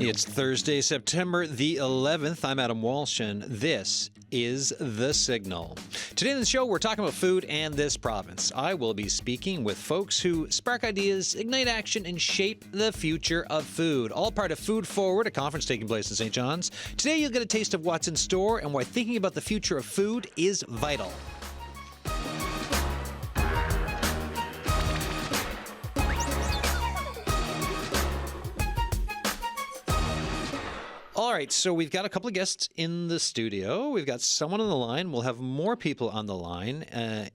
It's Thursday, September the 11th. I'm Adam Walsh, and this is The Signal. Today on the show, we're talking about food and this province. I will be speaking with folks who spark ideas, ignite action, and shape the future of food. All part of Food Forward, a conference taking place in St. John's. Today, you'll get a taste of what's in store and why thinking about the future of food is vital. All right, so we've got a couple of guests in the studio. We've got someone on the line. We'll have more people on the line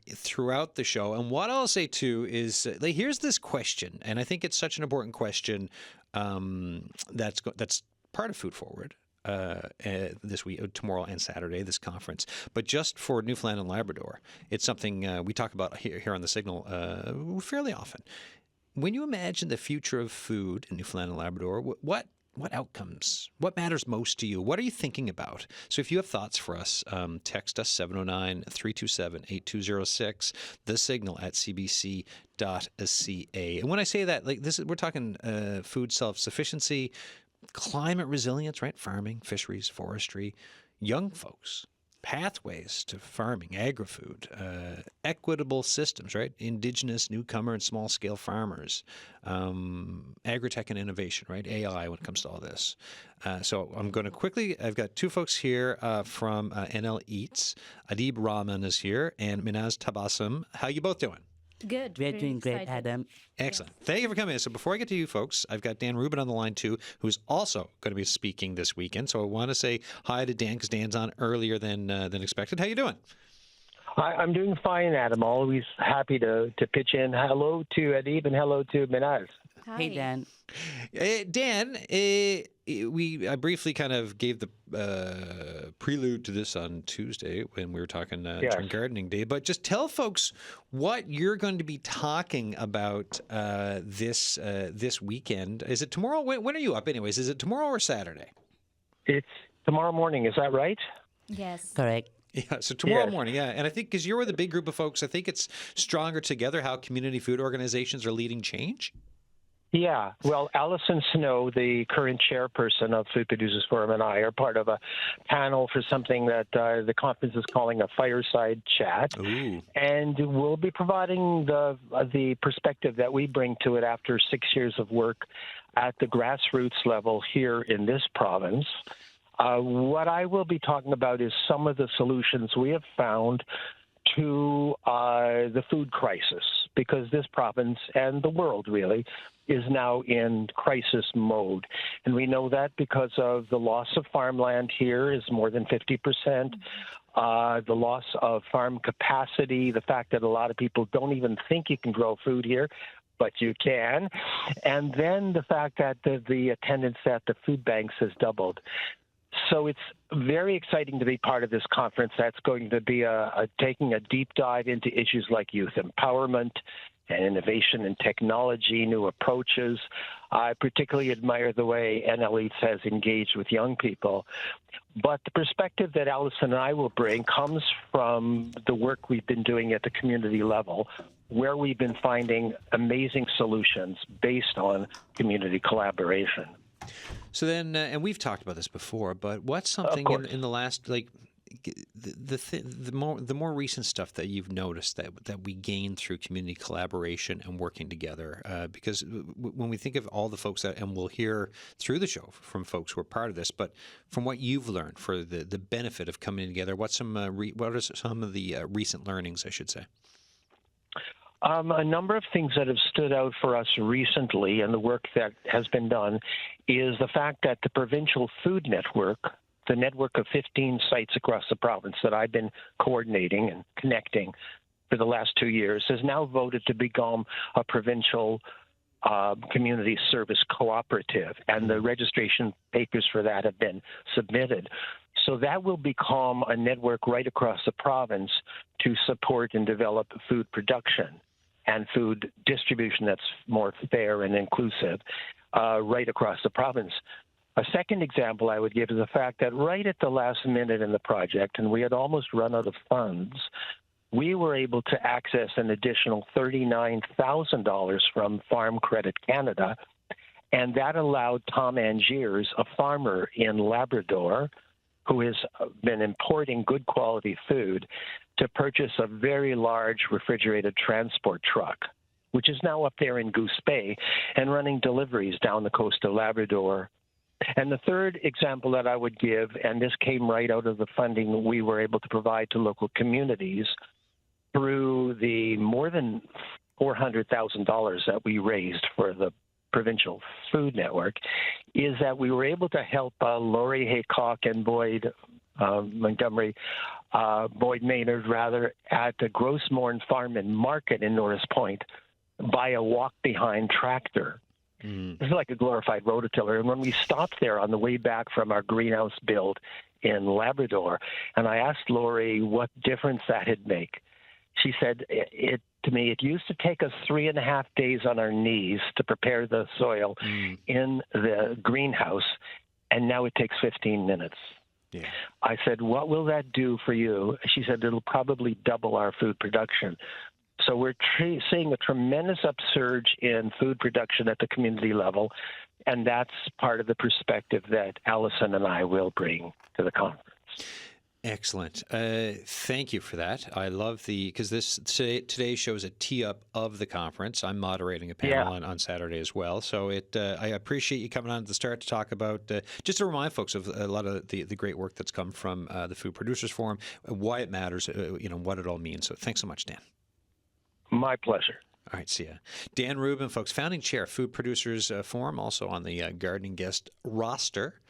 throughout the show. And what I'll say, too, is here's this question, and I think it's such an important question that's part of Food Forward this week, tomorrow and Saturday, this conference. But just for Newfoundland and Labrador, it's something we talk about here on The Signal fairly often. When you imagine the future of food in Newfoundland and Labrador, what outcomes? What matters most to you? What are you thinking about? So if you have thoughts for us, text us 709-327-8206, the signal at cbc.ca. And when I say that, we're talking food self-sufficiency, climate resilience, right? Farming, fisheries, forestry, young folks, pathways to farming, agri-food, equitable systems, right? Indigenous, newcomer, and small-scale farmers, agri-tech and innovation, right? AI when it comes to all this. So I'm going to quickly, I've got two folks here from NL Eats. Adib Rahman is here, and Mehnaz Tabassum. How you both doing? Good. We're doing great, Adam. Excellent. Thank you for coming in. So before I get to you folks, I've got Dan Rubin on the line too, who's also going to be speaking this weekend. So I want to say hi to Dan because Dan's on earlier than expected. How you doing? I'm doing fine, Adam. Always happy to pitch in. Hello to Adib and hello to Mehnaz. Hi. Hey, Dan. Dan, I briefly kind of gave the prelude to this on Tuesday when we were talking during Gardening Day. But just tell folks what you're going to be talking about this weekend. Is it tomorrow? When are you up, anyways? Is it tomorrow or Saturday? It's tomorrow morning. Is that right? Yes. Correct. Yeah, so tomorrow morning, yeah. And I think because you're with a big group of folks, I think it's Stronger Together, how community food organizations are leading change. Yeah. Well, Alison Snow, the current chairperson of Food Producers Forum, and I are part of a panel for something that the conference is calling a fireside chat. Ooh. And we'll be providing the perspective that we bring to it after 6 years of work at the grassroots level here in this province. What I will be talking about is some of the solutions we have found to the food crisis, because this province and the world really is now in crisis mode. And we know that because of the loss of farmland here is more than 50%, the loss of farm capacity, the fact that a lot of people don't even think you can grow food here, but you can, and then the fact that the attendance at the food banks has doubled. So it's very exciting to be part of this conference. That's going to be taking a deep dive into issues like youth empowerment and innovation and technology, new approaches. I particularly admire the way NL Eats has engaged with young people. But the perspective that Alison and I will bring comes from the work we've been doing at the community level, where we've been finding amazing solutions based on community collaboration. So then, and we've talked about this before, but what's something in the last, like, the more recent stuff that you've noticed that we gain through community collaboration and working together? Because when we think of all the folks that, and we'll hear through the show from folks who are part of this, but from what you've learned for the benefit of coming together, what are some of the recent learnings, I should say? A number of things that have stood out for us recently, and the work that has been done, is the fact that the Provincial Food Network, the network of 15 sites across the province that I've been coordinating and connecting for the last 2 years, has now voted to become a provincial community service cooperative, and the registration papers for that have been submitted. So that will become a network right across the province to support and develop food production and food distribution that's more fair and inclusive right across the province. A second example I would give is the fact that right at the last minute in the project, and we had almost run out of funds, we were able to access an additional $39,000 from Farm Credit Canada, and that allowed Tom Angiers, a farmer in Labrador, who has been importing good quality food, to purchase a very large refrigerated transport truck, which is now up there in Goose Bay and running deliveries down the coast of Labrador. And the third example that I would give, and this came right out of the funding we were able to provide to local communities through the more than $400,000 that we raised for the Provincial Food Network, is that we were able to help Laurie Haycock and Boyd Maynard, at the Grossmorn Farm and Market in Norris Point, buy a walk-behind tractor. This is like a glorified rototiller. And when we stopped there on the way back from our greenhouse build in Labrador, and I asked Laurie what difference that would make, she said to me, it used to take us 3.5 days on our knees to prepare the soil in the greenhouse, and now it takes 15 minutes. Yeah. I said, what will that do for you? She said, it'll probably double our food production. So we're seeing a tremendous upsurge in food production at the community level, and that's part of the perspective that Allison and I will bring to the conference. Excellent. Thank you for that. I love because today's show is a tee-up of the conference. I'm moderating a panel on Saturday as well. So I appreciate you coming on at the start to talk about, just to remind folks of a lot of the great work that's come from the Food Producers Forum, why it matters, what it all means. So thanks so much, Dan. My pleasure. All right, see ya. Dan Rubin, folks, founding chair, Food Producers Forum, also on the gardening guest roster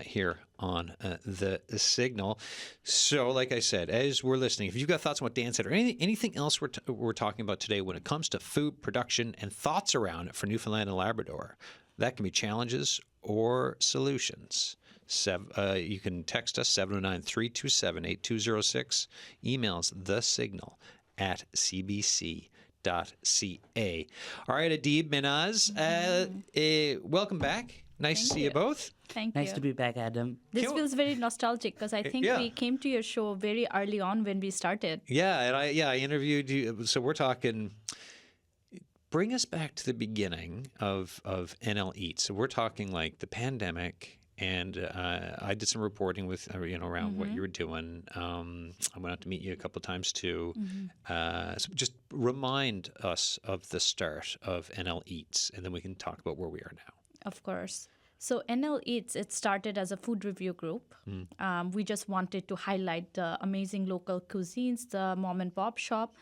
here on the Signal. So, like I said, as we're listening, if you've got thoughts on what Dan said or anything else we're talking about today when it comes to food production and thoughts around it for Newfoundland and Labrador, that can be challenges or solutions. You can text us 709-327-8206. Emails thesignal@cbc.ca. All right, Adib, Mehnaz, welcome back. Nice to see you both. Thank you. Nice to be back, Adam. This feels very nostalgic because I think we came to your show very early on when we started. Yeah, and I interviewed you. So we're talking. Bring us back to the beginning of NL Eats. So we're talking like the pandemic, and I did some reporting with around what you were doing. I went out to meet you a couple of times too. So just remind us of the start of NL Eats, and then we can talk about where we are now. Of course. So NL Eats, it started as a food review group. We just wanted to highlight the amazing local cuisines, the mom and pop shop.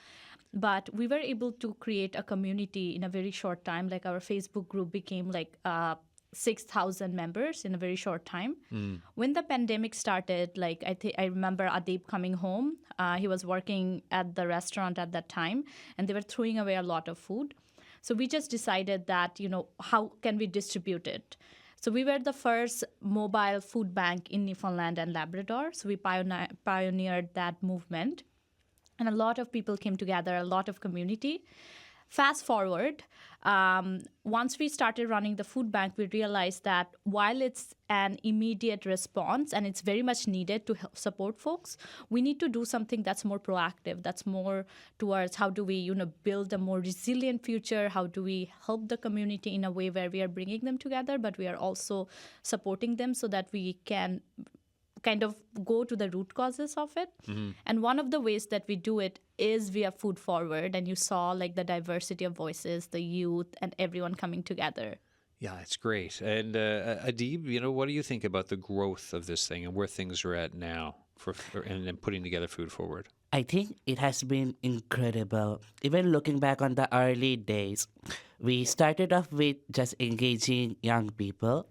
But we were able to create a community in a very short time. Like our Facebook group became like 6,000 members in a very short time. When the pandemic started, like I remember Adib coming home. He was working at the restaurant at that time, and they were throwing away a lot of food. So we just decided that, how can we distribute it? So we were the first mobile food bank in Newfoundland and Labrador. So we pioneered that movement. And a lot of people came together, a lot of community. Fast forward, once we started running the food bank, we realized that while it's an immediate response and it's very much needed to help support folks, we need to do something that's more proactive, that's more towards how do we, build a more resilient future, how do we help the community in a way where we are bringing them together, but we are also supporting them so that we can kind of go to the root causes of it. And one of the ways that we do it is via Food Forward. And you saw like the diversity of voices, the youth, and everyone coming together. Yeah, it's great. And Adib, what do you think about the growth of this thing and where things are at now and putting together Food Forward? I think it has been incredible. Even looking back on the early days, we started off with just engaging young people.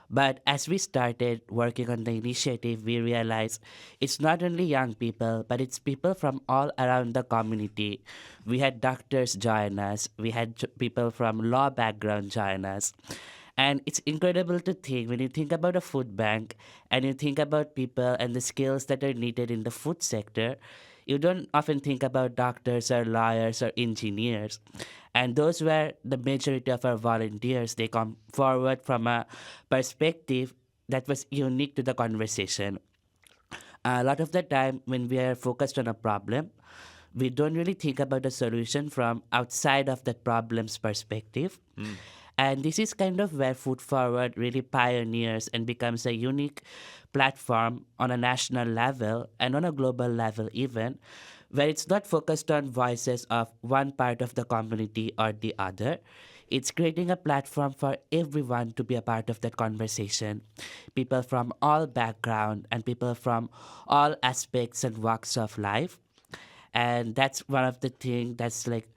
But as we started working on the initiative, we realized it's not only young people, but it's people from all around the community. We had doctors join us. We had people from law background join us. And it's incredible to think when you think about a food bank and you think about people and the skills that are needed in the food sector, you don't often think about doctors or lawyers or engineers. And those were the majority of our volunteers. They come forward from a perspective that was unique to the conversation. A lot of the time, when we are focused on a problem, we don't really think about the solution from outside of that problem's perspective. And this is kind of where Food Forward really pioneers and becomes a unique platform on a national level and on a global level even, where it's not focused on voices of one part of the community or the other. It's creating a platform for everyone to be a part of that conversation. People from all background and people from all aspects and walks of life. And that's one of the things that's like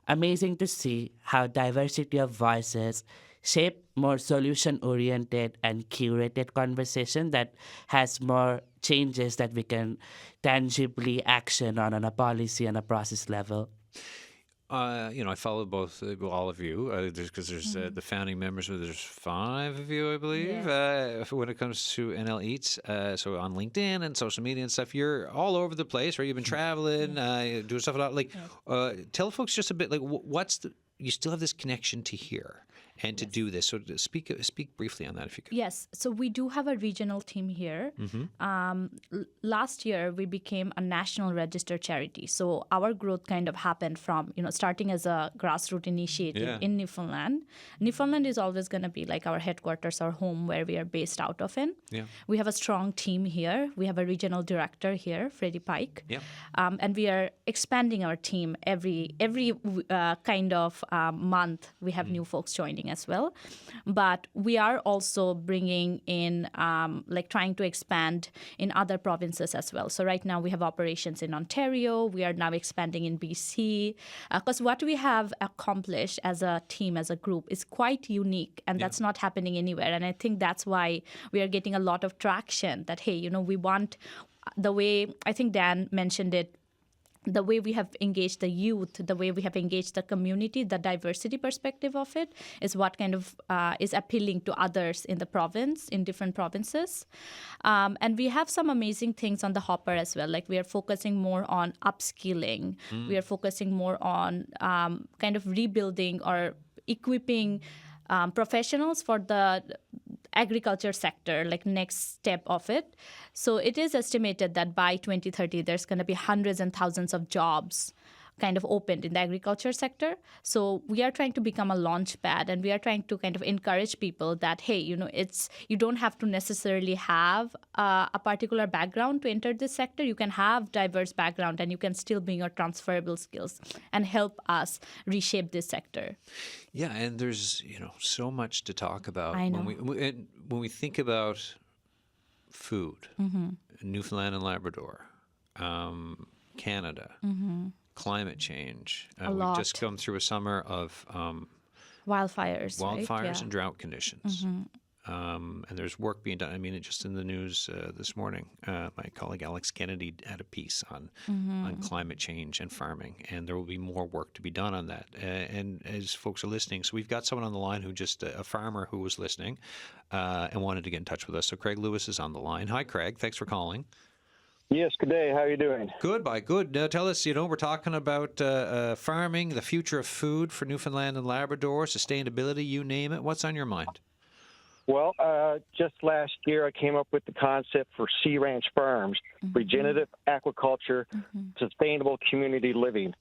amazing to see how diversity of voices shape more solution-oriented and curated conversation that has more changes that we can tangibly action on a policy and a process level. I follow both all of you because there's the founding members. There's 5 of you, I believe. When it comes to NL Eats, so on LinkedIn and social media and stuff, you're all over the place, right? You've been traveling, doing stuff a lot. Like, tell folks just a bit. Like, you still have this connection to here and to do this. So speak briefly on that if you could. Yes. So we do have a regional team here. Last year, we became a national registered charity. So our growth kind of happened from, starting as a grassroots initiative in Newfoundland. Newfoundland is always going to be like our headquarters, our home where we are based out of in. Yeah. We have a strong team here. We have a regional director here, Freddie Pike. Yeah. And we are expanding our team every kind of month. We have new folks joining as well. But we are also bringing in, trying to expand in other provinces as well. So right now we have operations in Ontario. We are now expanding in BC. Because what we have accomplished as a team, as a group, is quite unique. And that's not happening anywhere. And I think that's why we are getting a lot of traction that, hey, we want the way, I think Dan mentioned it, the way we have engaged the youth, the way we have engaged the community, the diversity perspective of it is what kind of is appealing to others in the province, in different provinces. And we have some amazing things on the hopper as well. Like we are focusing more on upskilling. We are focusing more on kind of rebuilding or equipping professionals for the agriculture sector, like next step of it. So it is estimated that by 2030, there's going to be hundreds and thousands of jobs kind of opened in the agriculture sector. So we are trying to become a launch pad, and we are trying to kind of encourage people that, hey, you don't have to necessarily have a particular background to enter this sector. You can have diverse background and you can still bring your transferable skills and help us reshape this sector. Yeah, and there's so much to talk about. I know. When we think about food, Newfoundland and Labrador, Canada, climate change. We've just come through a summer of wildfires, right? and drought conditions. And there's work being done. I mean, just in the news this morning, my colleague Alex Kennedy had a piece on climate change and farming, and there will be more work to be done on that. And as folks are listening, so we've got someone on the line who a farmer who was listening and wanted to get in touch with us. So Craig Lewis is on the line. Hi, Craig. Thanks for calling. Yes, good day. How are you doing? Good. Now tell us, we're talking about farming, the future of food for Newfoundland and Labrador, sustainability, you name it. What's on your mind? Well, just last year I came up with the concept for Sea Ranch Farms, regenerative aquaculture, sustainable community living.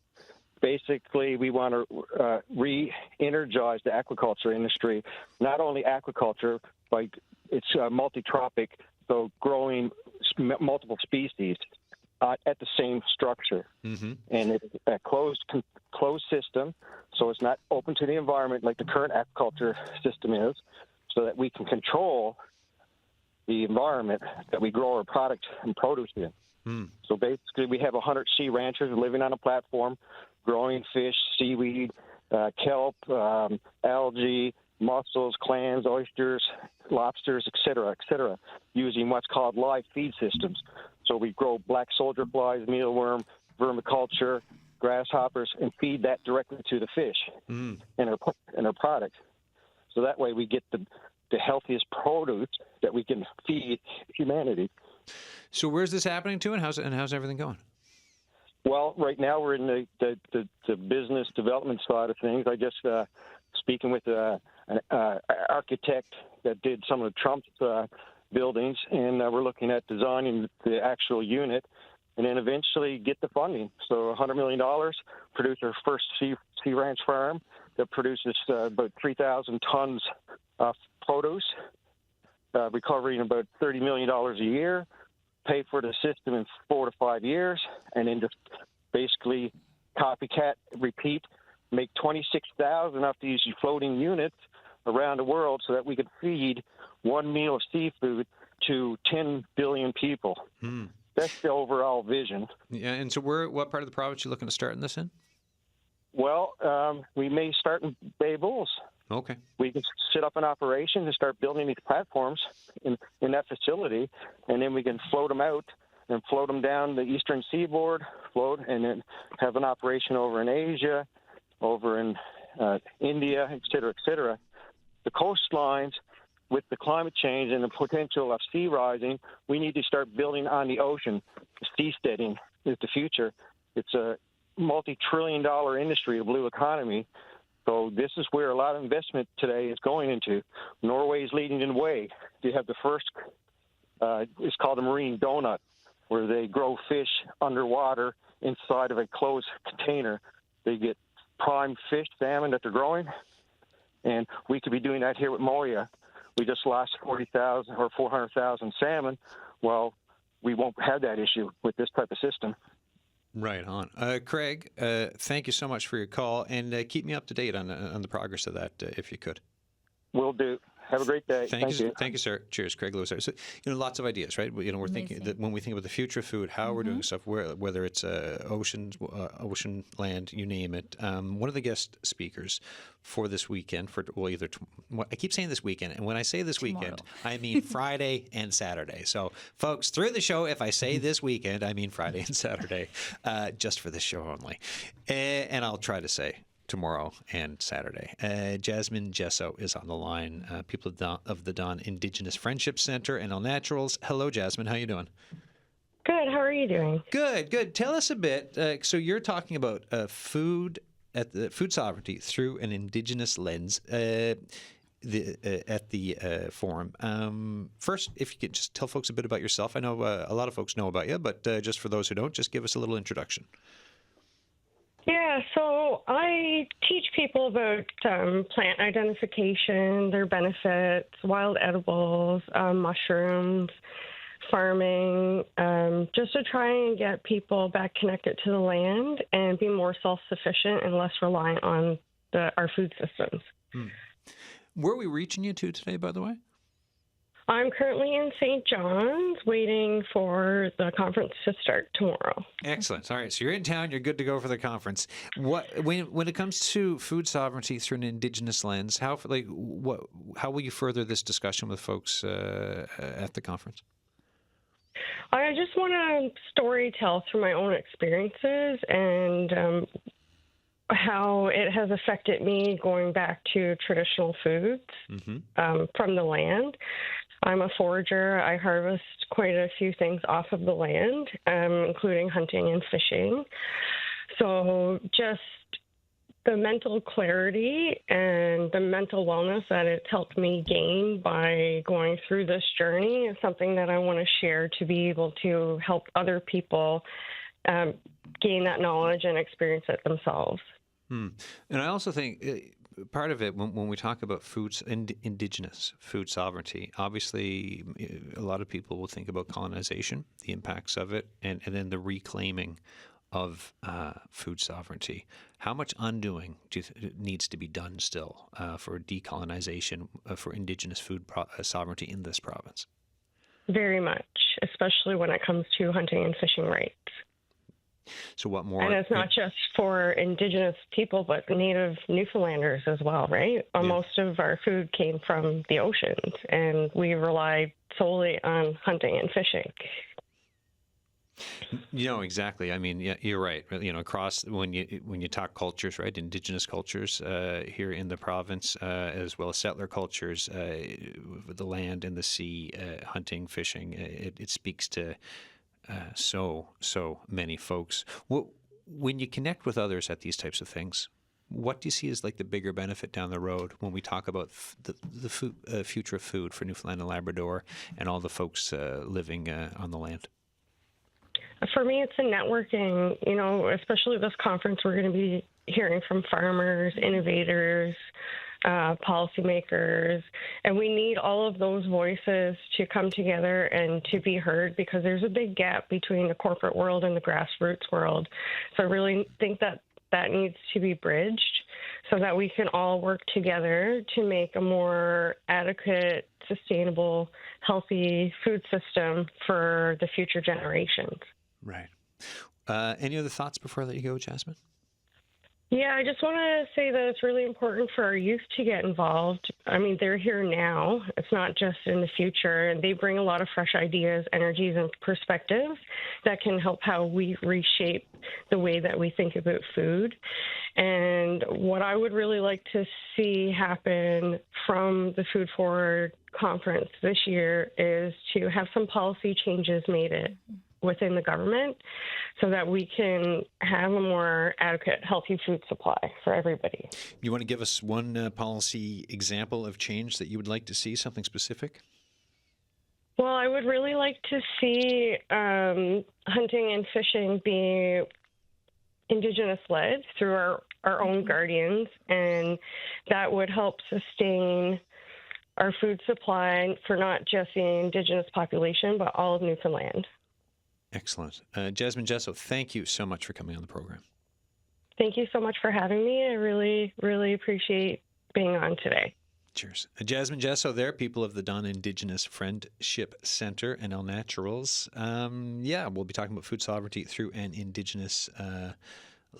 Basically, we want to re-energize the aquaculture industry, not only aquaculture, but it's multi-tropic, so growing multiple species at the same structure. And it's a closed system, so it's not open to the environment like the current aquaculture system is, so that we can control the environment that we grow our product and produce in. So basically, we have 100 sea ranchers living on a platform, growing fish, seaweed, kelp, algae, mussels, clams, oysters, lobsters, et cetera, using what's called live feed systems. So we grow black soldier flies, mealworm, vermiculture, grasshoppers, and feed that directly to the fish in our product. So that way we get the healthiest produce that we can feed humanity. So where's this happening to, and how's everything going? Well, right now we're in the business development side of things. I just speaking with an architect that did some of Trump's buildings, and we're looking at designing the actual unit, and then eventually get the funding. So $100 million, produce our first sea ranch farm that produces about 3,000 tons of produce, recovering about $30 million a year, pay for the system in 4 to 5 years, and then just basically copycat, repeat, make 26,000 of these floating units around the world so that we could feed one meal of seafood to 10 billion people. That's the overall vision. Yeah, and so what part of the province are you looking to start in this in? Well, we may start in Bay Bulls. Okay. We can set up an operation and start building these platforms in that facility, and then we can float them out and float them down the eastern seaboard, and then have an operation over in Asia, over in India, et cetera, et cetera. The coastlines, with the climate change and the potential of sea rising, we need to start building on the ocean. Seasteading is the future. It's a multi-trillion-dollar industry, a blue economy. So this is where a lot of investment today is going into. Norway is leading the way. They have the first, it's called a marine donut, where they grow fish underwater inside of a closed container. They get prime fish, salmon that they're growing, and we could be doing that here with Moya. We just lost 40,000 or 400,000 salmon. Well, we won't have that issue with this type of system. Right on. Craig, thank you so much for your call, and keep me up to date on the progress of that, if you could. Will do. Have a great day. Thank you. Thank you, sir. Cheers, Craig Lewis. So, lots of ideas, right? We're thinking that when we think about the future of food, how we're doing stuff, whether it's ocean land, you name it. One of the guest speakers for this weekend, I keep saying this weekend, and when I say this weekend, I mean Friday and Saturday. So, folks, through the show, if I say this weekend, I mean Friday and Saturday, just for this show only. And I'll try to say tomorrow and Saturday. Jasmine Jesso is on the line. People of the Don Indigenous Friendship Center and All Naturals. Hello, Jasmine. How you doing? Good. How are you doing? Good. Tell us a bit. So you're talking about food sovereignty through an Indigenous lens. At the forum. First, if you could just tell folks a bit about yourself. I know a lot of folks know about you, but just for those who don't, just give us a little introduction. Yeah, so I teach people about plant identification, their benefits, wild edibles, mushrooms, farming, just to try and get people back connected to the land and be more self-sufficient and less reliant on our food systems. Where are we reaching you to today, by the way? I'm currently in St. John's waiting for the conference to start tomorrow. Excellent. All right. So you're in town. You're good to go for the conference. When it comes to food sovereignty through an Indigenous lens, how will you further this discussion with folks at the conference? I just want to story tell through my own experiences and how it has affected me going back to traditional foods from the land. I'm a forager. I harvest quite a few things off of the land, including hunting and fishing. So just the mental clarity and the mental wellness that it's helped me gain by going through this journey is something that I want to share to be able to help other people gain that knowledge and experience it themselves. And I also think part of it, when we talk about Indigenous food sovereignty, obviously a lot of people will think about colonization, the impacts of it, and then the reclaiming of food sovereignty. How much undoing needs to be done still for decolonization for Indigenous food sovereignty in this province? Very much, especially when it comes to hunting and fishing rights. So what more? And it's not just for Indigenous people, but Native Newfoundlanders as well, right? Yeah. Most of our food came from the oceans, and we rely solely on hunting and fishing. Exactly. I mean, yeah, you're right. Across when you talk cultures, right? Indigenous cultures here in the province, as well as settler cultures, the land and the sea, hunting, fishing. It speaks to so many folks. When you connect with others at these types of things, what do you see as like the bigger benefit down the road when we talk about the food, future of food for Newfoundland and Labrador and all the folks living on the land? For me, it's a networking, especially this conference, we're going to be hearing from farmers, innovators, policymakers, and we need all of those voices to come together and to be heard, because there's a big gap between the corporate world and the grassroots world. So I really think that needs to be bridged so that we can all work together to make a more adequate, sustainable, healthy food system for the future generations. Right. Any other thoughts before I let you go, Jasmine? Yeah, I just want to say that it's really important for our youth to get involved. I mean, they're here now. It's not just in the future. And they bring a lot of fresh ideas, energies, and perspectives that can help how we reshape the way that we think about food. And what I would really like to see happen from the Food Forward conference this year is to have some policy changes made within the government so that we can have a more adequate, healthy food supply for everybody. You want to give us one policy example of change that you would like to see, something specific? Well, I would really like to see hunting and fishing be Indigenous-led through our own guardians, and that would help sustain our food supply for not just the Indigenous population, but all of Newfoundland. Excellent. Jasmine, Jesso, thank you so much for coming on the program. Thank you so much for having me. I really, really appreciate being on today. Cheers. Jasmine, Jesso there, people of the Don Indigenous Friendship Center and El Naturals. We'll be talking about food sovereignty through an Indigenous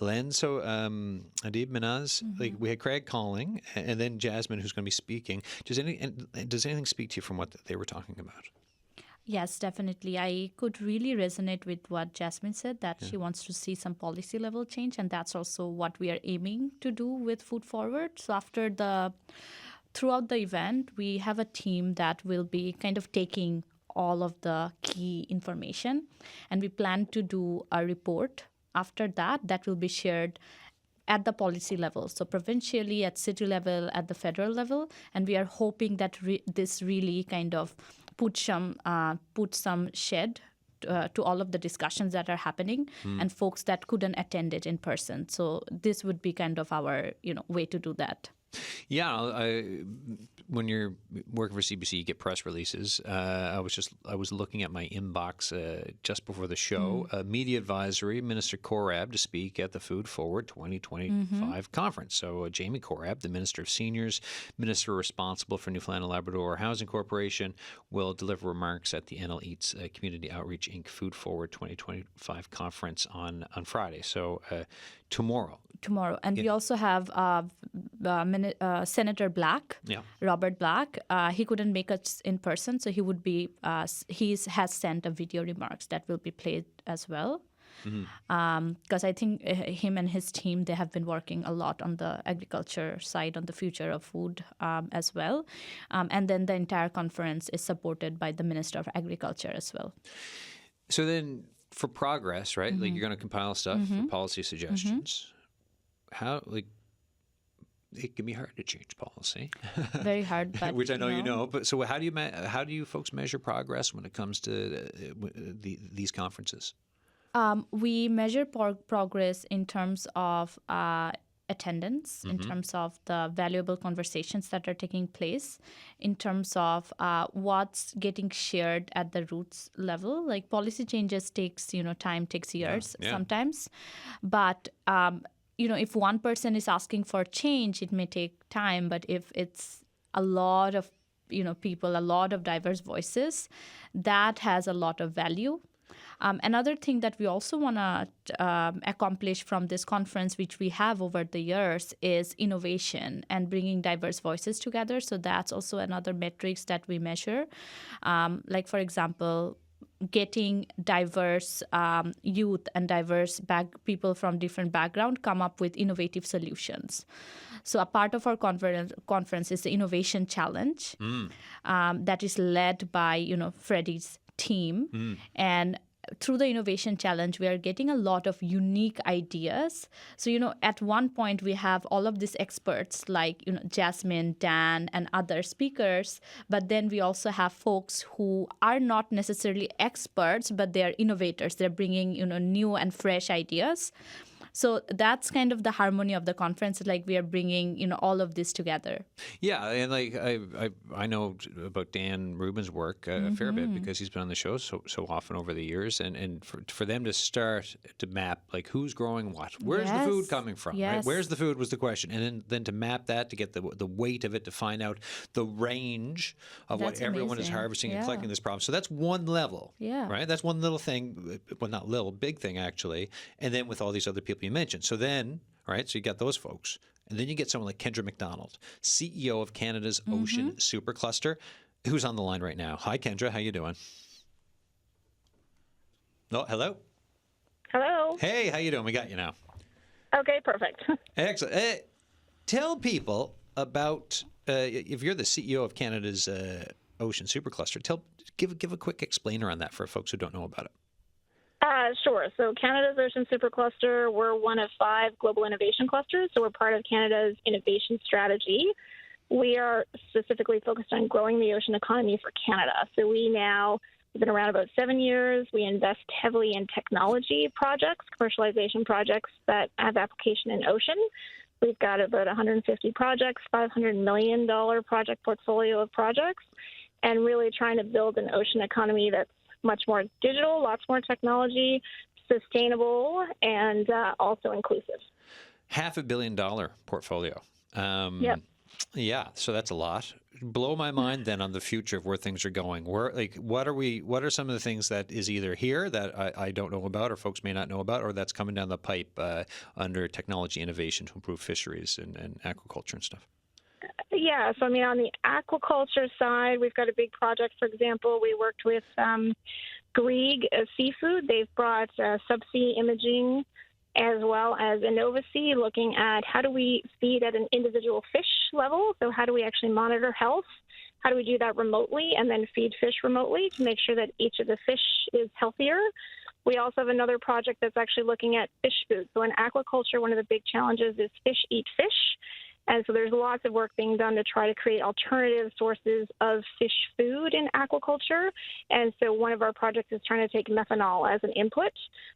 lens. So, Adib, Mehnaz, like we had Craig calling, and then Jasmine, who's going to be speaking. Does anything speak to you from what they were talking about? Yes, definitely. I could really resonate with what Jasmine said, that she wants to see some policy level change, and that's also what we are aiming to do with Food Forward. So throughout the event, we have a team that will be kind of taking all of the key information, and we plan to do a report after that will be shared at the policy level, so provincially, at city level, at the federal level, and we are hoping that this really kind of put some shed to all of the discussions that are happening and folks that couldn't attend it in person. So this would be kind of our way to do that. Yeah, when you're working for CBC, you get press releases. I was looking at my inbox just before the show. Media advisory, Minister Korab to speak at the Food Forward 2025 conference. So Jamie Korab, the Minister of Seniors, Minister responsible for Newfoundland and Labrador Housing Corporation, will deliver remarks at the NL Eats Community Outreach Inc. Food Forward 2025 conference on Friday. So tomorrow. And we also have Senator Black, Robert Black. He couldn't make us in person, so he would be. He has sent a video remarks that will be played as well. Because I think him and his team, they have been working a lot on the agriculture side, on the future of food as well. And then the entire conference is supported by the Minister of Agriculture as well. So then for progress, right, like you're going to compile stuff for policy suggestions. How, it can be hard to change policy. Very hard, but which I know you know. But so how do you folks measure progress when it comes to these conferences? We measure progress in terms of attendance, in terms of the valuable conversations that are taking place, in terms of what's getting shared at the roots level. Like policy changes takes time, takes years sometimes, but if one person is asking for change, it may take time. But if it's a lot of people, a lot of diverse voices, that has a lot of value. Another thing that we also want to accomplish from this conference, which we have over the years, is innovation and bringing diverse voices together. So that's also another metrics that we measure. Like, for example, getting diverse youth and diverse people from different backgrounds come up with innovative solutions. So a part of our conference is the Innovation Challenge that is led by Freddie's team. And through the Innovation Challenge, we are getting a lot of unique ideas. So, at one point we have all of these experts like, Jasmine, Dan, and other speakers. But then we also have folks who are not necessarily experts, but they are innovators. They're bringing, new and fresh ideas. So that's kind of the harmony of the conference. Like we are bringing, all of this together. Yeah, and like I know about Dan Rubin's work a fair bit because he's been on the show so often over the years, and for them to start to map like who's growing what, where's the food coming from, right? Where's the food was the question, and then to map that to get the weight of it, to find out the range of what everyone is harvesting and collecting this problem. So that's one level, right? That's one little thing, well, not little, big thing actually, and then with all these other people you mentioned. So then, right, so you got those folks. And then you get someone like Kendra MacDonald, CEO of Canada's Ocean Supercluster, who's on the line right now. Hi, Kendra. How you doing? Oh, hello? Hello. Hey, how you doing? We got you now. Okay, perfect. Excellent. Tell people about, if you're the CEO of Canada's Ocean Supercluster, give a quick explainer on that for folks who don't know about it. Sure. So Canada's Ocean Supercluster, we're one of 5 global innovation clusters. So we're part of Canada's innovation strategy. We are specifically focused on growing the ocean economy for Canada. So we've been around about 7 years. We invest heavily in technology projects, commercialization projects that have application in ocean. We've got about 150 projects, $500 million project portfolio of projects, and really trying to build an ocean economy that's much more digital, lots more technology, sustainable, and also inclusive. $500 million portfolio. Yep. Yeah, so that's a lot. Blow my mind then on the future of where things are going. What are some of the things that is either here that I don't know about or folks may not know about, or that's coming down the pipe under technology innovation to improve fisheries and aquaculture and stuff? Yeah, so on the aquaculture side, we've got a big project. For example, we worked with Grieg Seafood. They've brought subsea imaging as well as InnovaSea, looking at how do we feed at an individual fish level. So how do we actually monitor health? How do we do that remotely and then feed fish remotely to make sure that each of the fish is healthier? We also have another project that's actually looking at fish food. So in aquaculture, one of the big challenges is fish eat fish. And so there's lots of work being done to try to create alternative sources of fish food in aquaculture. And so one of our projects is trying to take methanol as an input.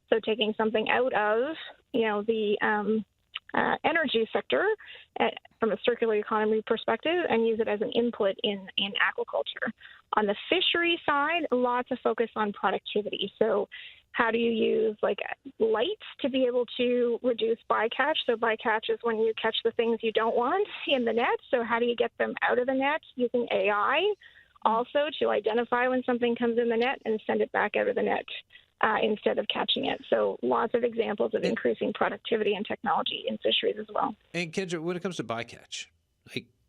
So taking something out of, the energy sector from a circular economy perspective and use it as an input in aquaculture. On the fishery side, lots of focus on productivity. So how do you use light to be able to reduce bycatch? So bycatch is when you catch the things you don't want in the net. So how do you get them out of the net using AI also to identify when something comes in the net and send it back out of the net instead of catching it? So lots of examples of increasing productivity and technology in fisheries as well. And Kendra, when it comes to bycatch,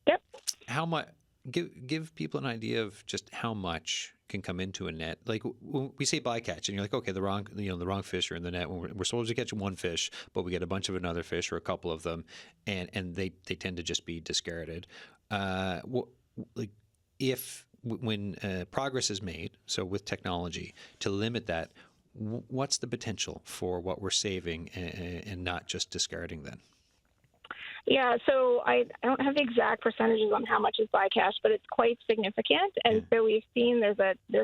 Yep. how much? Give people an idea of just how much can come into a net. Like when we say bycatch, and you're like, okay, the wrong fish are in the net. When we're supposed to catch one fish, but we get a bunch of another fish or a couple of them, and they tend to just be discarded. When progress is made, so with technology to limit that, what's the potential for what we're saving and not just discarding then? Yeah, so I don't have the exact percentages on how much is bycatch, but it's quite significant. And so we've seen there's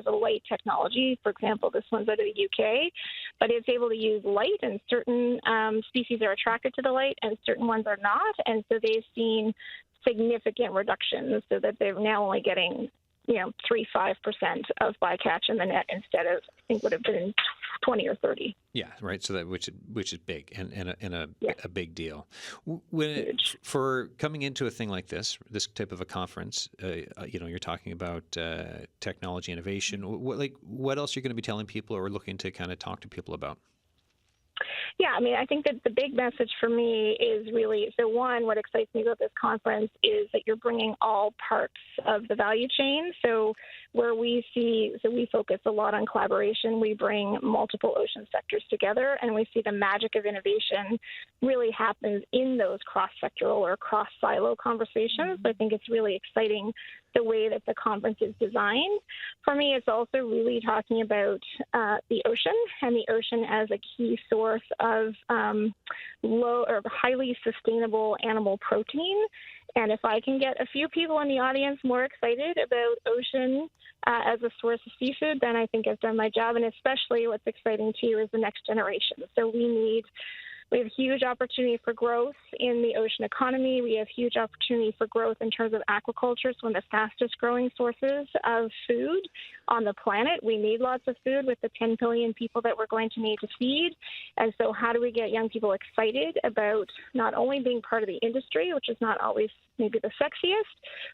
a light technology. For example, this one's out of the UK, but it's able to use light, and certain species are attracted to the light and certain ones are not. And so they've seen significant reductions so that they're now only getting 3-5% of bycatch in the net instead of, I think, would have been 20 or 30. Yeah, right. So that which is big and a big deal. Huge. For coming into a thing like this type of a conference, you're talking about technology innovation. What else are you going to be telling people or looking to kind of talk to people about? Yeah, I think that the big message for me is really, so one, what excites me about this conference is that you're bringing all parts of the value chain. So where we focus a lot on collaboration. We bring multiple ocean sectors together, and we see the magic of innovation really happens in those cross-sectoral or cross-silo conversations. I think it's really exciting the way that the conference is designed. For me, it's also really talking about the ocean, and the ocean as a key source of low or highly sustainable animal protein. And if I can get a few people in the audience more excited about ocean as a source of seafood, then I think I've done my job. And especially what's exciting too is the next generation. So we have huge opportunity for growth in the ocean economy. We have huge opportunity for growth in terms of aquaculture. It's one of the fastest growing sources of food on the planet. We need lots of food with the 10 billion people that we're going to need to feed. And so how do we get young people excited about not only being part of the industry, which is not always maybe the sexiest,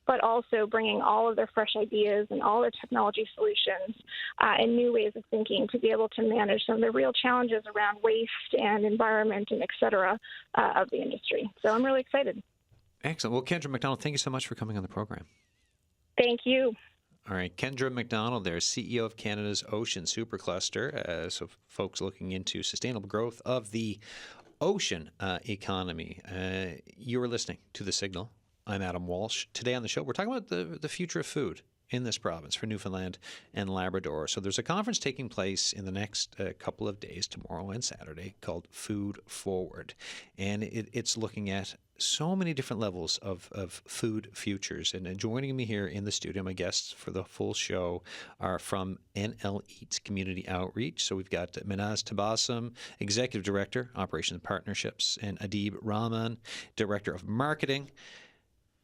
but also bringing all of their fresh ideas and all their technology solutions and new ways of thinking to be able to manage some of the real challenges around waste and environment and et cetera of the industry. So I'm really excited. Excellent. Well, Kendra MacDonald, thank you so much for coming on the program. Thank you. All right, Kendra MacDonald there, CEO of Canada's Ocean Supercluster. So folks looking into sustainable growth of the ocean economy. You are listening to The Signal. I'm Adam Walsh. Today on the show, we're talking about the future of food in this province for Newfoundland and Labrador. So there's a conference taking place in the next couple of days, tomorrow and Saturday, called Food Forward. And it's looking at so many different levels of food futures. And joining me here in the studio, my guests for the full show are from NL Eats Community Outreach. So we've got Mehnaz Tabassum, Executive Director, Operations and Partnerships, and Adib Rahman, Director of Marketing.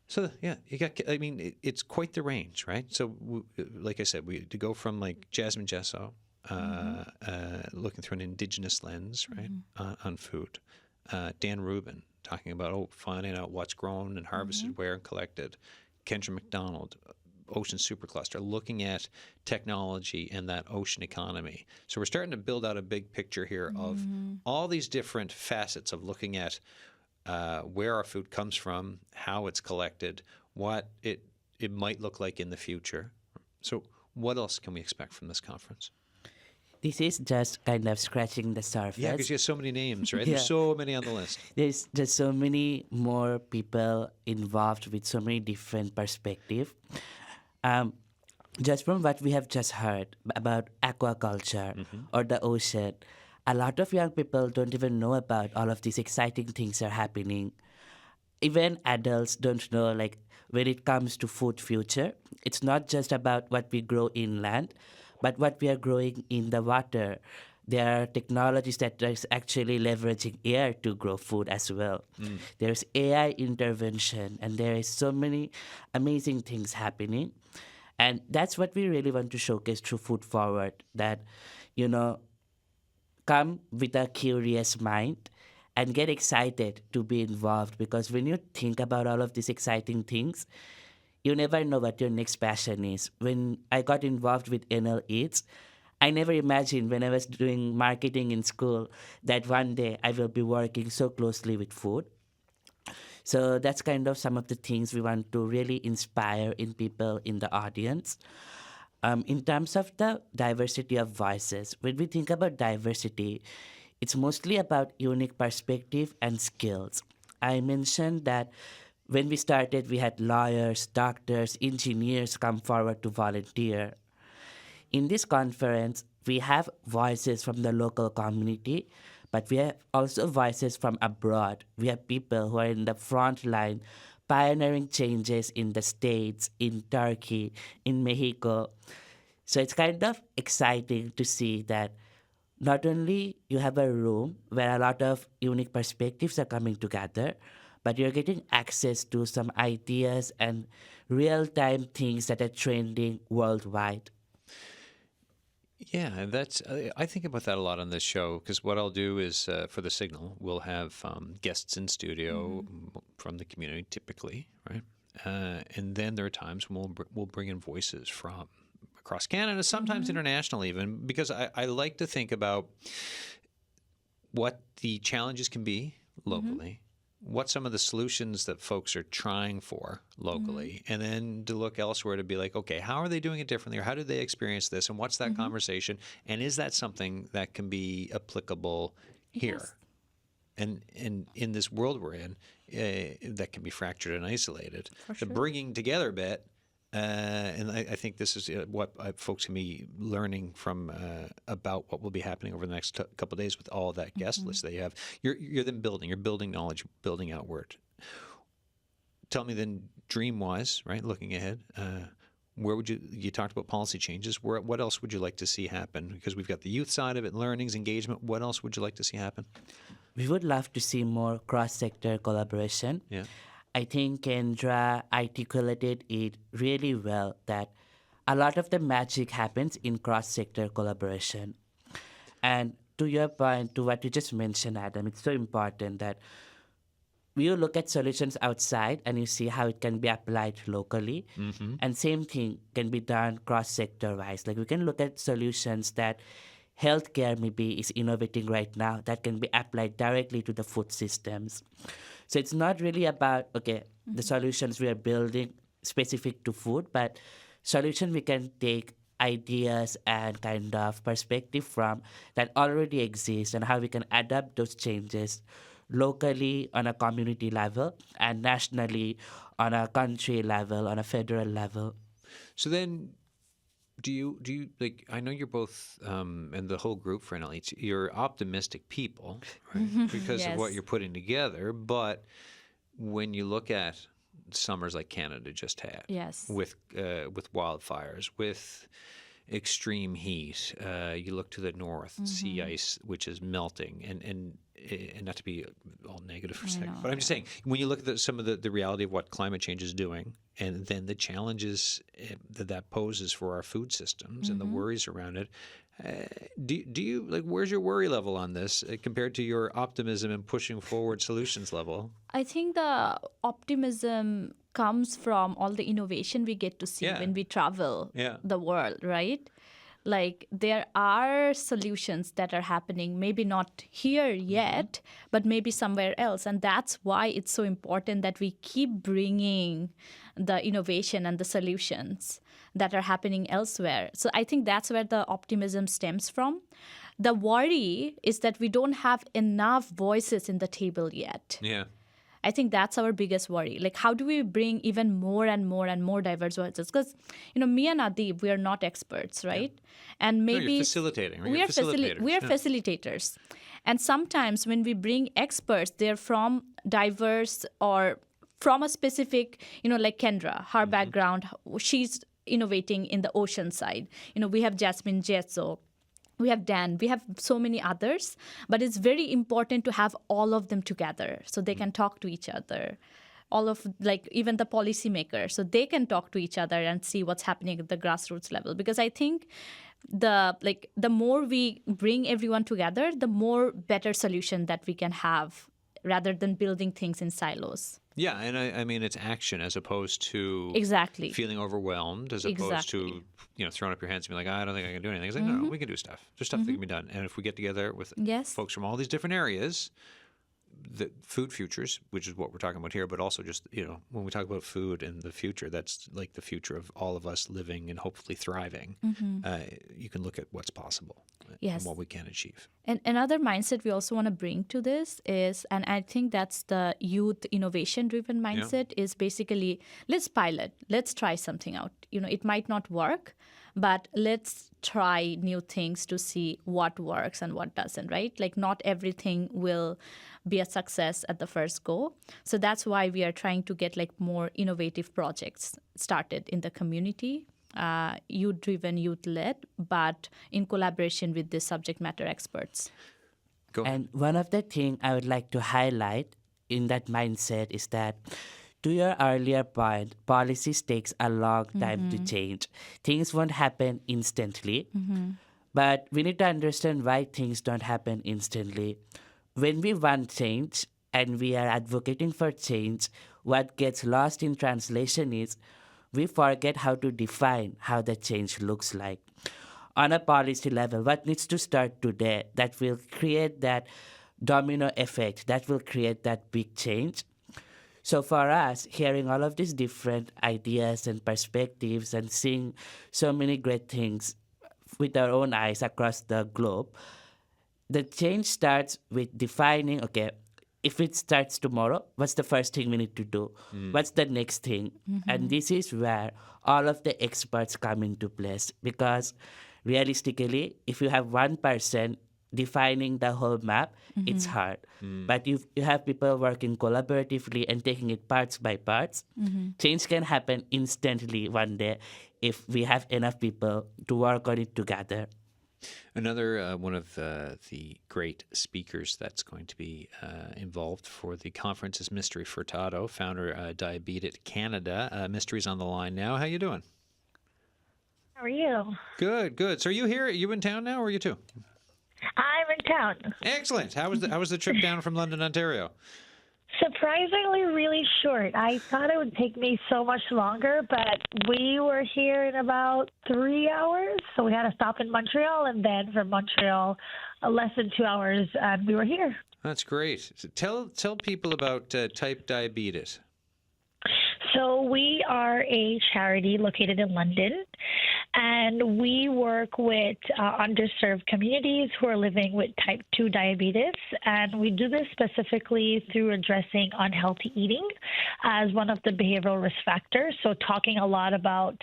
So, yeah, it's quite the range, right? So, like I said, to go from like Jasmine Jesso, looking through an Indigenous lens, right, on food. Dan Rubin talking about finding out what's grown and harvested where and collected. Kendra MacDonald, Ocean Supercluster, looking at technology and that ocean economy. So we're starting to build out a big picture here of all these different facets of looking at where our food comes from, how it's collected, what it might look like in the future. So what else can we expect from this conference? This is just kind of scratching the surface. Yeah, because you have so many names, right? Yeah. There's so many on the list. There's just so many more people involved with so many different perspectives. Just from what we have just heard about aquaculture or the ocean, a lot of young people don't even know about all of these exciting things are happening. Even adults don't know, like, when it comes to food future, it's not just about what we grow inland, but what we are growing in the water. There are technologies that are actually leveraging air to grow food as well. There's AI intervention, and there is so many amazing things happening. And that's what we really want to showcase through Food Forward, that, come with a curious mind and get excited to be involved, because when you think about all of these exciting things, you never know what your next passion is. When I got involved with NL Eats, I never imagined when I was doing marketing in school that one day I will be working so closely with food. So that's kind of some of the things we want to really inspire in people in the audience. In terms of the diversity of voices, when we think about diversity, it's mostly about unique perspective and skills. I mentioned that when we started, we had lawyers, doctors, engineers come forward to volunteer. In this conference, we have voices from the local community, but we have also voices from abroad. We have people who are in the front line, pioneering changes in the States, in Turkey, in Mexico. So it's kind of exciting to see that not only you have a room where a lot of unique perspectives are coming together, but you're getting access to some ideas and real-time things that are trending worldwide. Yeah, I think about that a lot on this show, because what I'll do is for The Signal, we'll have guests in studio from the community typically, right? And then there are times when we'll bring in voices from across Canada, sometimes international even, because I like to think about what the challenges can be locally, what some of the solutions that folks are trying for locally, and then to look elsewhere to be like, okay, how are they doing it differently, or how did they experience this, and what's that conversation, and is that something that can be applicable here? Yes. And in this world we're in, that can be fractured and isolated. For The sure. bringing together bit, and I think this is what folks can be learning from about what will be happening over the next couple of days with all of that guest list that you have. You're then building. You're building knowledge, building outward. Tell me then, dream-wise, right, looking ahead, where would you talked about policy changes. What else would you like to see happen? Because we've got the youth side of it, learnings, engagement. What else would you like to see happen? We would love to see more cross-sector collaboration. Yeah. I think Kendra articulated it really well that a lot of the magic happens in cross-sector collaboration. And to your point, to what you just mentioned, Adam, it's so important that you look at solutions outside and you see how it can be applied locally. And same thing can be done cross-sector wise. Like we can look at solutions that healthcare maybe is innovating right now that can be applied directly to the food systems. So it's not really about, the solutions we are building specific to food, but solutions we can take ideas and kind of perspective from that already exist and how we can adapt those changes locally on a community level and nationally on a country level, on a federal level. So then, do you like? I know you're both, and the whole group for NLH, you're optimistic people, right? Because of what Yes. you're putting together. But when you look at summers like Canada just had, Yes. with wildfires, with extreme heat, you look to the north, sea ice which is melting, and not to be all negative for a second, know, but I'm just saying, when you look at some of the reality of what climate change is doing, and then the challenges that poses for our food systems and the worries around it, do you like, where's your worry level on this compared to your optimism and pushing forward solutions level? I think the optimism comes from all the innovation we get to see Yeah. when we travel Yeah. the world, right? Like there are solutions that are happening, maybe not here yet, but maybe somewhere else. And that's why it's so important that we keep bringing the innovation and the solutions that are happening elsewhere. So I think that's where the optimism stems from. The worry is that we don't have enough voices in the table yet. Yeah. I think that's our biggest worry. Like, how do we bring even more and more and more diverse voices? Because, me and Adib, we are not experts, right? And No, maybe you're facilitating, right? we You're are facilitators, we are yeah. facilitators. And sometimes when we bring experts, they're from diverse or from a specific, like Kendra, her background, she's innovating in the ocean side. We have Jasmine, Jesso. We have Dan, we have so many others, but it's very important to have all of them together so they can talk to each other. All of, like, even the policymakers, so they can talk to each other and see what's happening at the grassroots level. Because I think the more we bring everyone together, the more better solution that we can have rather than building things in silos. Yeah, and I mean, it's action as opposed to Exactly. feeling overwhelmed, as opposed to throwing up your hands and being like, I don't think I can do anything. It's like, no, we can do stuff. There's stuff that can be done. And if we get together with Yes. folks from all these different areas, the food futures, which is what we're talking about here, but also just, when we talk about food and the future, that's like the future of all of us living and hopefully thriving. You can look at what's possible Yes. and what we can achieve. And another mindset we also want to bring to this is, and I think that's the youth innovation-driven mindset, is basically, let's pilot, let's try something out. It might not work, but let's try new things to see what works and what doesn't, right? Like not everything will be a success at the first go. So that's why we are trying to get like more innovative projects started in the community, youth-driven, youth-led, but in collaboration with the subject matter experts. Go ahead. And one of the things I would like to highlight in that mindset is that, to your earlier point, policies takes a long time to change. Things won't happen instantly, but we need to understand why things don't happen instantly. When we want change and we are advocating for change, what gets lost in translation is we forget how to define how the change looks like. On a policy level, what needs to start today that will create that domino effect that will create that big change. So for us, hearing all of these different ideas and perspectives and seeing so many great things with our own eyes across the globe, the change starts with defining, okay, if it starts tomorrow, what's the first thing we need to do? What's the next thing? And this is where all of the experts come into place, because realistically, if you have one person defining the whole map, it's hard. But if you have people working collaboratively and taking it parts by parts, change can happen instantly one day if we have enough people to work on it together. Another one of the great speakers that's going to be involved for the conference is Mystery Furtado, founder Diabeat Canada. Mystery's on the line now. How you doing? How are you? Good, good. So are you here? Are you in town now, or are you too? I'm in town. Excellent. How was the trip down from London, Ontario? Surprisingly, really short. I thought it would take me so much longer, but we were here in about 3 hours. So we had to stop in Montreal, and then from Montreal, less than 2 hours, we were here. That's great. So tell people about Type Diabeat. So we are a charity located in London, and we work with underserved communities who are living with type 2 diabetes, and we do this specifically through addressing unhealthy eating as one of the behavioral risk factors. So talking a lot about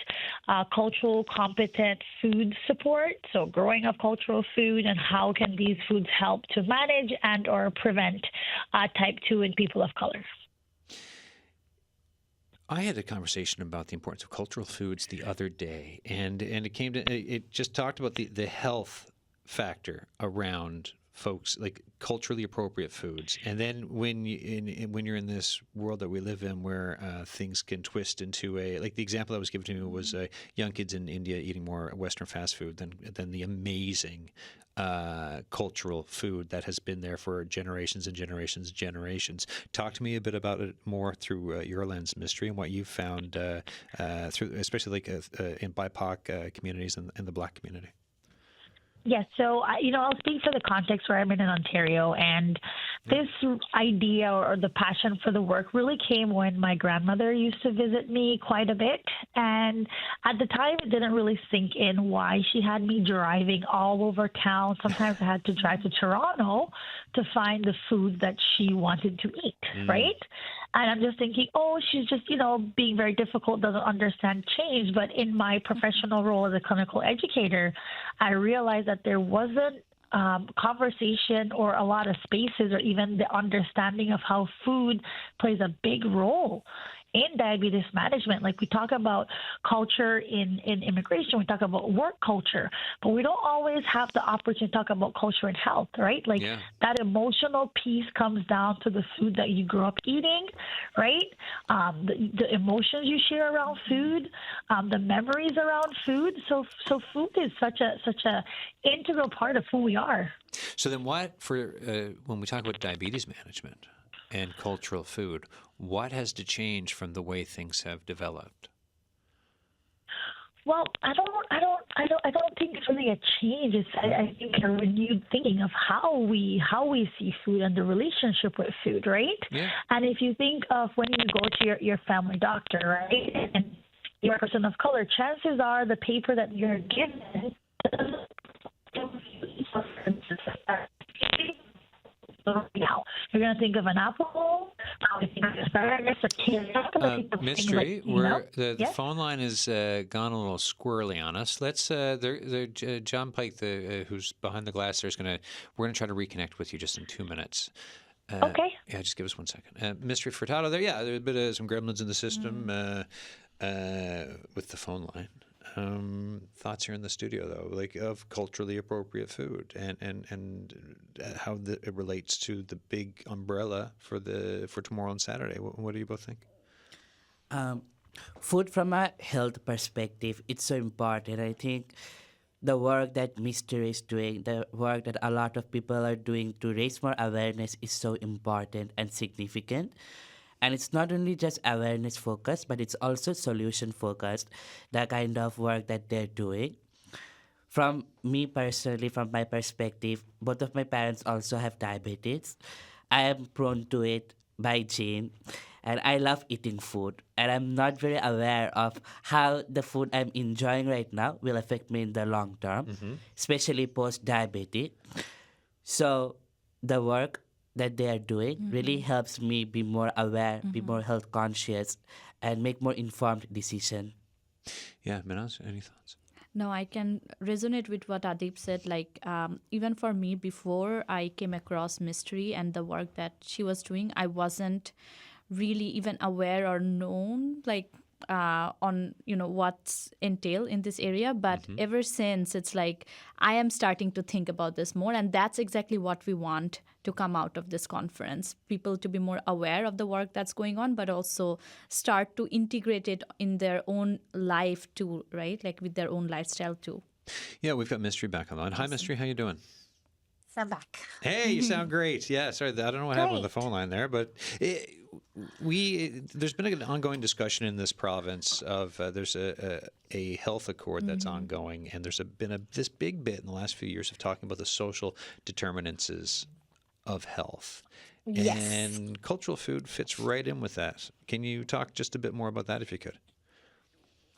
cultural competent food support, so growing of cultural food, and how can these foods help to manage and or prevent type 2 in people of color. I had a conversation about the importance of cultural foods the other day, and it just talked about the health factor around folks, like culturally appropriate foods. And then when you're in this world that we live in, where things can twist into like the example that was given to me was young kids in India eating more Western fast food than the amazing cultural food that has been there for generations and generations and generations. Talk to me a bit about it more through your lens, Mystery, and what you've found through, especially like in BIPOC communities and the Black community. Yes, so I'll speak for the context where I'm in Ontario, and this idea or the passion for the work really came when my grandmother used to visit me quite a bit, and at the time it didn't really sink in why she had me driving all over town. Sometimes I had to drive to Toronto to find the food that she wanted to eat, right? And I'm just thinking, oh, she's just, being very difficult, doesn't understand change. But in my professional role as a clinical educator, I realized that there wasn't conversation or a lot of spaces or even the understanding of how food plays a big role in diabetes management. Like we talk about culture in immigration, we talk about work culture, but we don't always have the opportunity to talk about culture and health, right? Like that emotional piece comes down to the food that you grew up eating, right? The emotions you share around food, the memories around food. So food is such a integral part of who we are. So then what when we talk about diabetes management and cultural food, what has to change from the way things have developed? Well, I don't think it's really a change. I think a renewed thinking of how we see food and the relationship with food, right? Yeah. And if you think of when you go to your family doctor, right, and you're a person of color, chances are the paper that you're given now. You're going to think of an apple, probably think of asparagus or carrot. Mystery, the phone line has gone a little squirrely on us. Let's John Pike, who's behind the glass, we're going to try to reconnect with you just in 2 minutes. Okay. Yeah, just give us 1 second. Mystery Furtado there. Yeah, there's a bit of some gremlins in the system with the phone line. Thoughts here in the studio, though, like of culturally appropriate food and how it relates to the big umbrella for tomorrow and Saturday. What do you both think? Food from a health perspective, it's so important. I think the work that Mystery is doing, the work that a lot of people are doing to raise more awareness is so important and significant. And it's not only just awareness focused, but it's also solution focused, the kind of work that they're doing. from me personally, from my perspective, both of my parents also have diabetes. I am prone to it by gene, and I love eating food. And I'm not very aware of how the food I'm enjoying right now will affect me in the long term, especially post diabetic. So the work that they are doing really helps me be more aware, be more health conscious, and make more informed decision. Yeah, Mehnaz, any thoughts? No, I can resonate with what Adib said. Like, even for me, before I came across Mystery and the work that she was doing, I wasn't really even aware or known, like, on, what's entailed in this area. But ever since, it's like I am starting to think about this more. And that's exactly what we want to come out of this conference. People to be more aware of the work that's going on, but also start to integrate it in their own life too, right? Like with their own lifestyle too. Yeah, we've got Mystery back on the line. Hi, Mystery. How you doing? I'm back. Hey, you sound great. Yeah, sorry, I don't know what happened with the phone line there, but there's been an ongoing discussion in this province of there's a health accord that's ongoing, and there's been this big bit in the last few years of talking about the social determinants of health. Yes. And cultural food fits right in with that. Can you talk just a bit more about that if you could?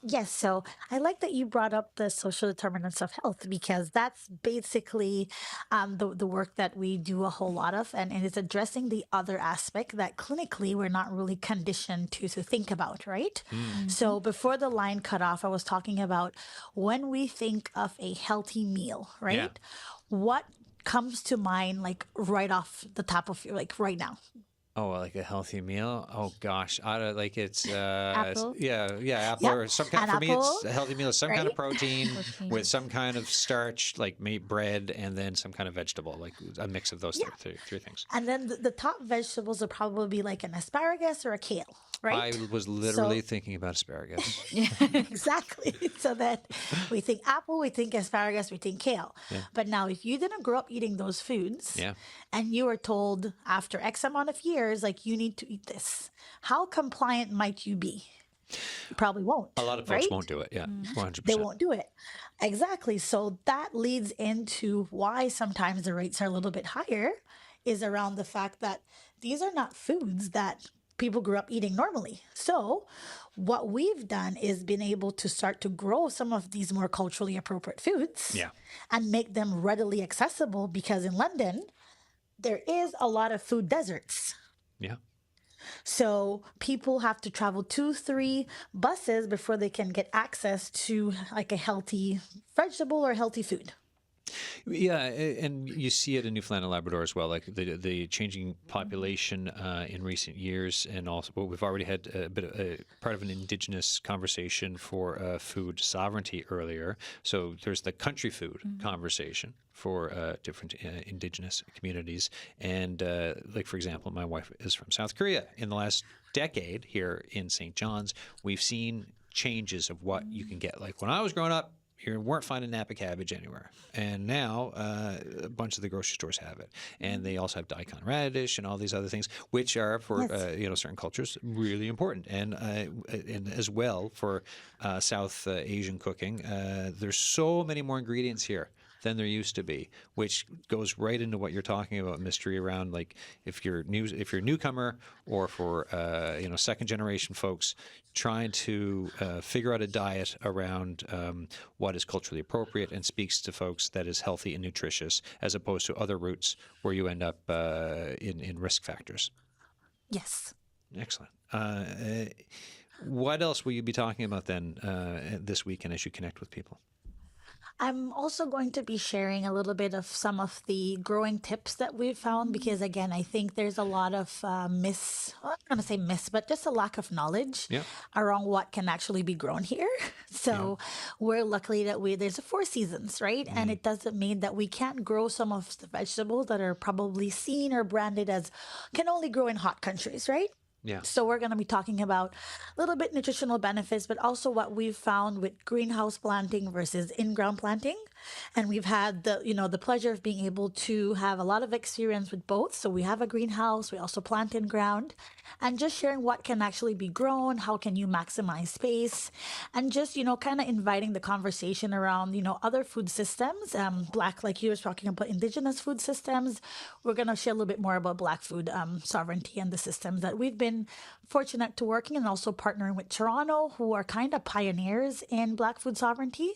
Yes, so I like that you brought up the social determinants of health because that's basically the work that we do a whole lot of, and it's addressing the other aspect that clinically we're not really conditioned to think about, right? So before the line cut off, I was talking about when we think of a healthy meal, right? Yeah. What comes to mind like right off the top of your like right now? Oh, like a healthy meal? Oh gosh, like it's Apple? apple Yep, or some kind. an For me, it's apple, a healthy meal. Some kind of right? protein with some kind of starch, like meat, bread, and then some kind of vegetable, like a mix of those three things. And then the top vegetables will probably be like an asparagus or a kale, right? I was literally thinking about asparagus. Exactly. So that we think apple, we think asparagus, we think kale. But now, if you didn't grow up eating those foods Yeah. and you were told after X amount of years, like you need to eat this, how compliant might you be? You probably won't. A lot of folks right? won't do it. Yeah, 100%. They won't do it. Exactly. So that leads into why sometimes the rates are a little bit higher, is around the fact that these are not foods that people grew up eating normally. So what we've done is been able to start to grow some of these more culturally appropriate foods Yeah. and make them readily accessible, because in London, there is a lot of food deserts. Yeah. So people have to travel 2-3 buses before they can get access to like a healthy vegetable or healthy food. Yeah, and you see it in Newfoundland and Labrador as well, like the changing population in recent years, and also we've already had a bit of part of an Indigenous conversation for food sovereignty earlier. So there's the country food conversation for different Indigenous communities, and like for example, my wife is from South Korea. In the last decade here in St. John's, we've seen changes of what you can get. Like when I was growing up, you weren't finding Napa cabbage anywhere. And now a bunch of the grocery stores have it. And they also have daikon radish and all these other things, which are for certain cultures really important. And as well for South Asian cooking, there's so many more ingredients here than there used to be, which goes right into what you're talking about, Mystery, around like if you're a newcomer or for second generation folks trying to figure out a diet around what is culturally appropriate and speaks to folks that is healthy and nutritious, as opposed to other routes where you end up in risk factors. Yes. Excellent. What else will you be talking about then this weekend as you connect with people? I'm also going to be sharing a little bit of some of the growing tips that we've found, because again, I think there's a lot of I'm not going to say but just a lack of knowledge around what can actually be grown here. So we're lucky that there's 4 seasons, right? And it doesn't mean that we can't grow some of the vegetables that are probably seen or branded as can only grow in hot countries, right? Yeah. So we're going to be talking about a little bit nutritional benefits, but also what we've found with greenhouse planting versus in-ground planting. and we've had the pleasure of being able to have a lot of experience with both. So we have a greenhouse, we also plant in ground, and just sharing what can actually be grown, how can you maximize space, and just kind of inviting the conversation around other food systems, black, like you were talking about, indigenous food systems. We're going to share a little bit more about black food sovereignty and the systems that we've been fortunate to working, and also partnering with Toronto, who are kind of pioneers in black food sovereignty,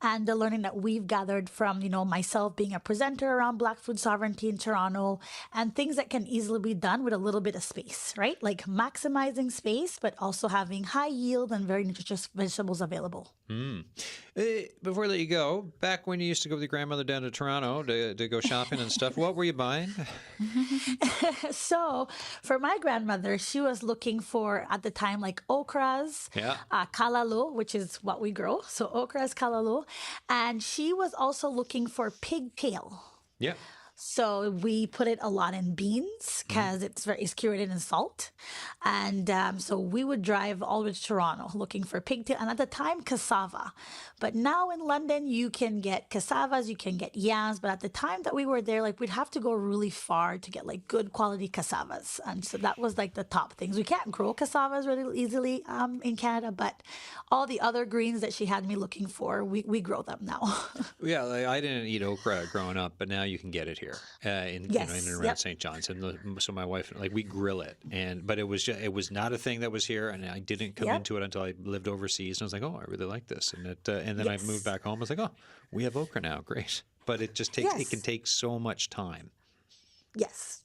and the learning that we've gathered from myself being a presenter around black food sovereignty in Toronto, and things that can easily be done with a little bit of space, right? Like maximizing space, but also having high yield and very nutritious vegetables available. Before I let you go, back when you used to go with your grandmother down to Toronto to go shopping and stuff, what were you buying? So for my grandmother, she was looking for, at the time, like okras, kalalo, which is what we grow. So okras, kalalo. And she was also looking for pigtail. Yeah. So we put it a lot in beans because it's curated in salt. And so we would drive all the way to Toronto looking for pigtail. And at the time, cassava. But now in London, you can get cassavas, you can get yams. But at the time that we were there, like, we'd have to go really far to get like good quality cassavas. And so that was like the top things. We can't grow cassavas really easily in Canada, but all the other greens that she had me looking for, we grow them now. Yeah, like, I didn't eat okra growing up, but now you can get it here in and around St. John's. And so my wife, like, we grill it, but it was not a thing that was here, and I didn't come into it until I lived overseas. And I was like, oh, I really like this, and then I moved back home. I was like, oh, we have okra now, great. But it just takes it can take so much time. Yes.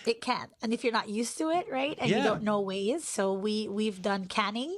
It can. And if you're not used to it, right, and you don't know ways. So we've done canning,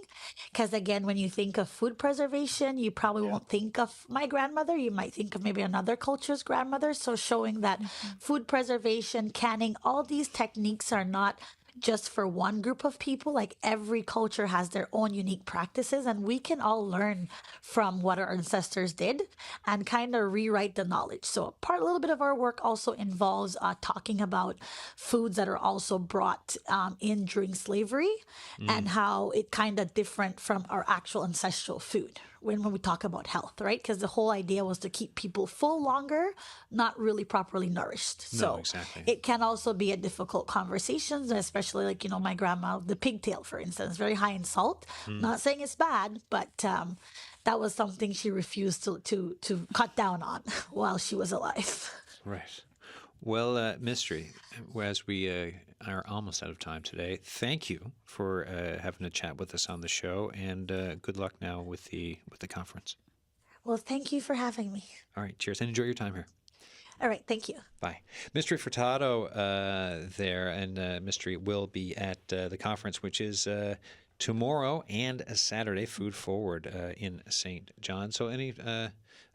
because again, when you think of food preservation, you probably won't think of my grandmother. You might think of maybe another culture's grandmother. So showing that food preservation, canning, all these techniques are not just for one group of people. Like, every culture has their own unique practices, and we can all learn from what our ancestors did and kind of rewrite the knowledge. So a little bit of our work also involves talking about foods that are also brought in during slavery, and how it kind of different from our actual ancestral food when we talk about health, right? Because the whole idea was to keep people full longer, not really properly nourished. So it can also be a difficult conversation, especially like, my grandma, the pigtail, for instance, very high in salt. Not saying it's bad, but that was something she refused to cut down on while she was alive. Right. Well, Mystery, as we are almost out of time today, thank you for having a chat with us on the show, and good luck now with the conference. Well, thank you for having me. All right, cheers, and enjoy your time here. All right, thank you. Bye. Mystery Furtado there, and Mystery will be at the conference, which is tomorrow and a Saturday, Food Forward in St. John. So any...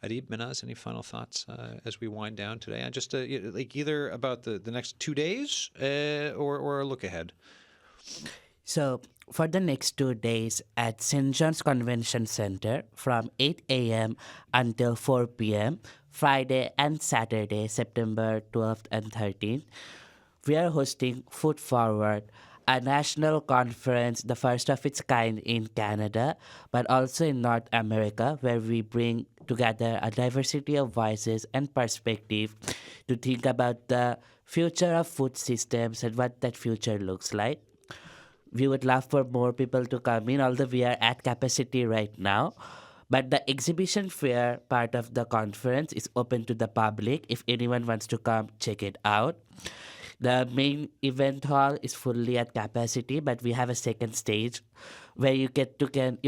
Adib, Mehnaz, any final thoughts as we wind down today? Just like either about the next 2 days or a look ahead. So for the next 2 days at St. John's Convention Center from 8 a.m. until 4 p.m., Friday and Saturday, September 12th and 13th, we are hosting Food Forward, a national conference, the first of its kind in Canada, but also in North America, where we bring together a diversity of voices and perspective to think about the future of food systems and what that future looks like. We would love for more people to come in, although we are at capacity right now. But the exhibition fair part of the conference is open to the public. If anyone wants to come, check it out. The main event hall is fully at capacity, but we have a second stage where you can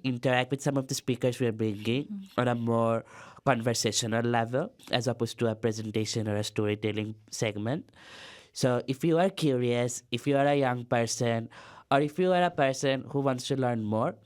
interact with some of the speakers we're bringing on a more conversational level, as opposed to a presentation or a storytelling segment. So if you are curious, if you are a young person, or if you are a person who wants to learn more,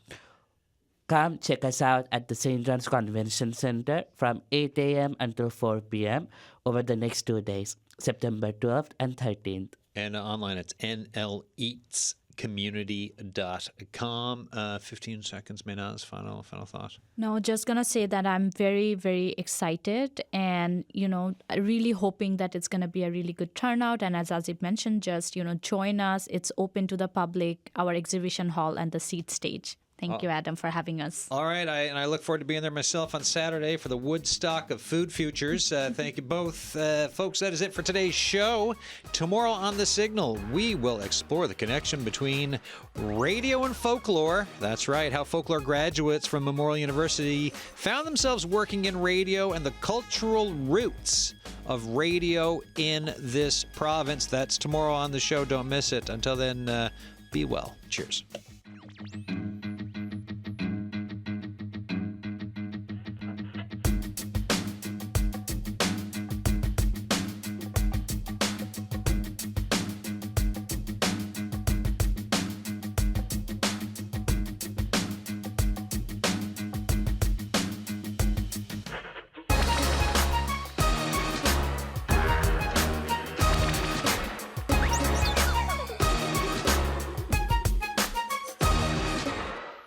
come check us out at the St. John's Convention Center from 8 a.m. until 4 p.m. over the next 2 days, September 12th and 13th. And online, it's nleatscommunity.com. 15 seconds, Mehnaz, final thought. No, just going to say that I'm very, very excited and, really hoping that it's going to be a really good turnout. And as Adib mentioned, just, join us. It's open to the public, our exhibition hall and the seat stage. Thank you, Adam, for having us. All right, I look forward to being there myself on Saturday for the Woodstock of Food Futures. Thank you both. Folks, that is it for today's show. Tomorrow on The Signal, we will explore the connection between radio and folklore. That's right, how folklore graduates from Memorial University found themselves working in radio and the cultural roots of radio in this province. That's tomorrow on the show. Don't miss it. Until then, be well. Cheers.